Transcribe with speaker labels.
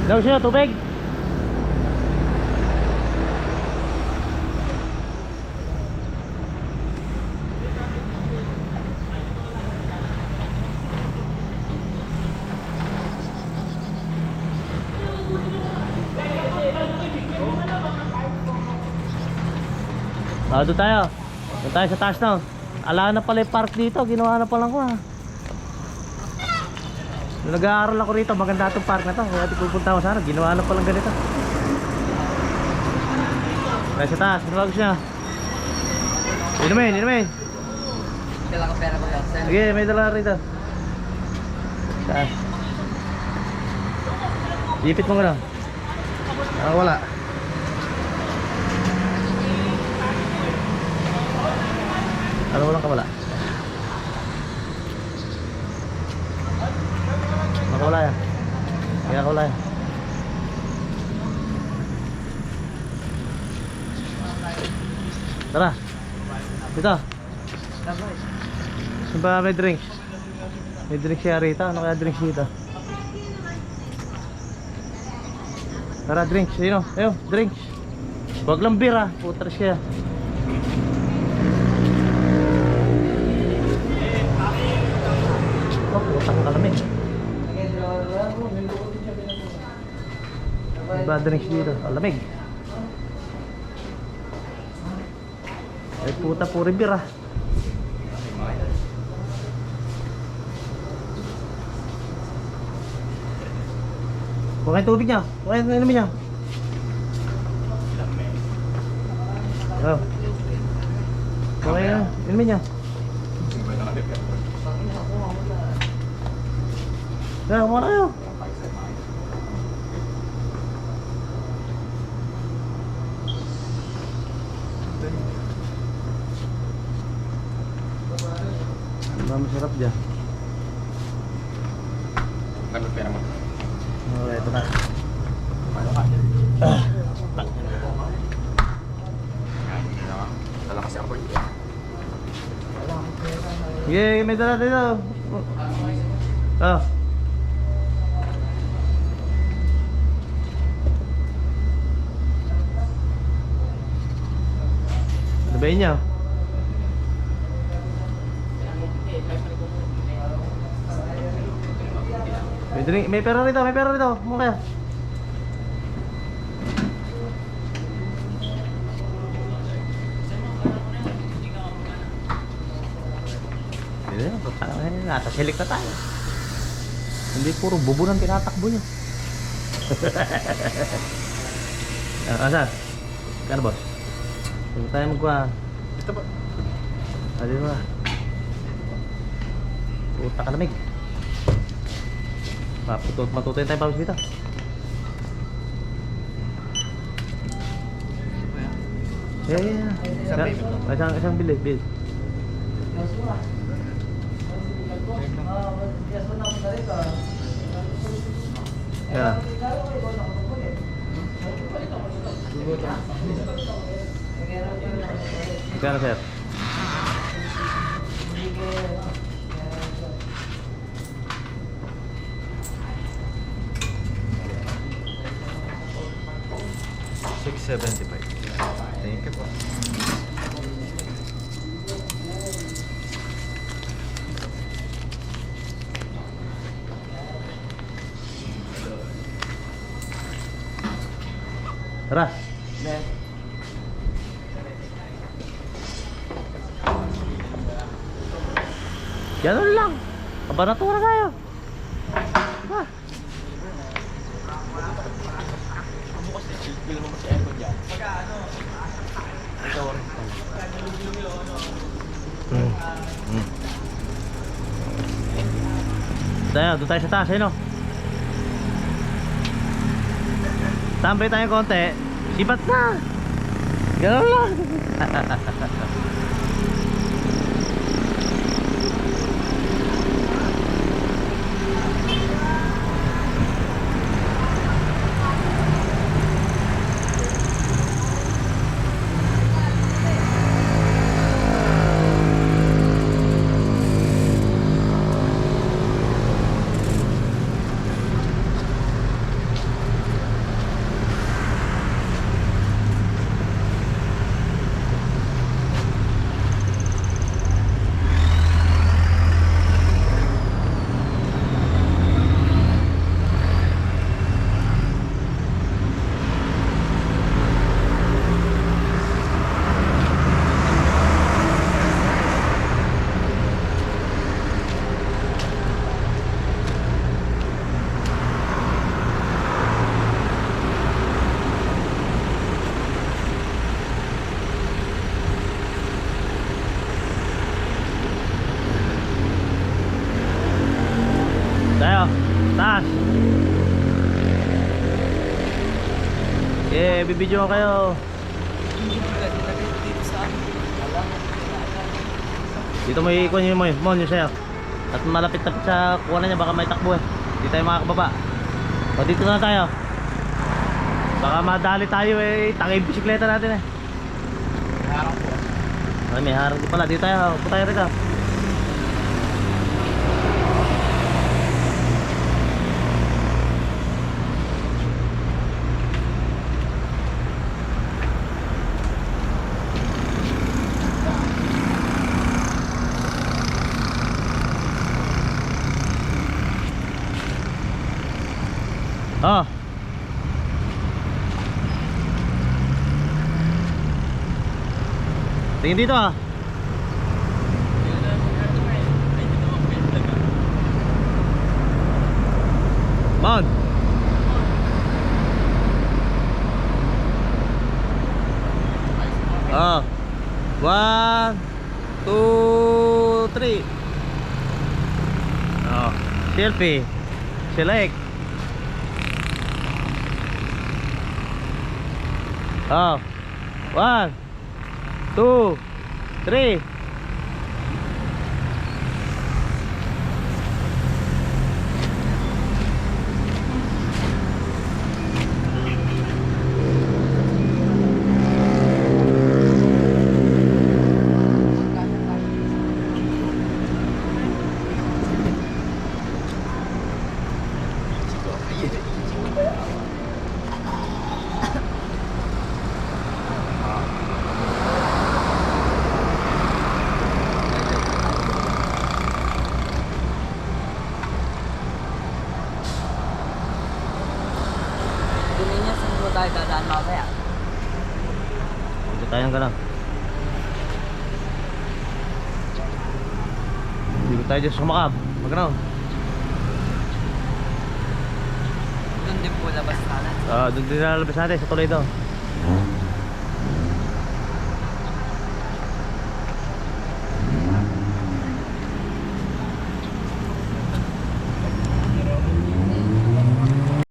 Speaker 1: Daw siya, tubig. Doon tayo. Doon tayo sa taas na. Ala na pala yung park dito. Ginawa na palang ko ha. Nung nag-aaral ako rito, maganda itong park na to. Kaya pupunta ako sana. Ginawa na palang ganito. Tayo sa taas. Ginawa ko siya. Inumin, inumin.
Speaker 2: Dala ko pera ko yan.
Speaker 1: Sige, may dala rito. Taas. Ipit mo nga na. Wala. Ano walang kawala? Nakawala yan. Kaya kawala yan. Tara. Dito. Saan ba may drinks? May drinks siya rito. Ano kaya drinks dito? Tara, drinks. Ayun o. Ayun, drinks. Huwag lang beer ha. Putras kaya. Putang kalamig. Iba drinks dito, kalamig. Ay puta, puri beer ah. Huwag kayong tubig niya. Huwag kayong inumin niya. Oh. Huwag kayong inumin niya. Ya, mana yuk? Masarap dia.
Speaker 3: Kan pera mo.
Speaker 1: Oh, ito na.
Speaker 3: Dala kasi ako.
Speaker 1: Ye, may dala dito. Oh. Sabayin niya. May drink, may pera rito, may pera rito. Mukha. Hindi na, nasa silik na tayo. Hindi puro bubo ng tinatakbo niya. Asan? Kano boss? Huwag tayo magkuha.
Speaker 3: Ito ba?
Speaker 1: Adi ba? Puta ka lamig. Matutuin tayo pawis dito. Yeah. Isang bilis. Yeah. Magkano sir?
Speaker 3: $6.75. Thank you po.
Speaker 1: Tara. Ganun lang. Kabanatura kayo. Ha? Doon tayo sa taas, no? Tambay tayo konti. Sibat na. Ganun lang. Taas. Bibidyo ko kayo. Dito mo iikon yung mon yung sayo. At malapit-lapit sa kuha na niya, baka may takbo eh. Hindi tayo makakababa. O dito na tayo. Baka madali tayo eh. Tangay yung bisikleta natin eh.
Speaker 2: Harang po.
Speaker 1: Ay, may harang din pala. Dito tayo. Upo tayo rito. Oh. Tingin dito ah. Mount. Oh. 1, 2, 3. Oh. Selfie. Select. Oh. 1, 2, 3.
Speaker 2: Dunin niya saan mo tayo dadaan mamaya.
Speaker 1: Dito tayong gano'n. Dito tayo dyan sa Sumakab. Magkano?
Speaker 2: Doon din po labas natin.
Speaker 1: Doon din lalabas natin sa Toledo.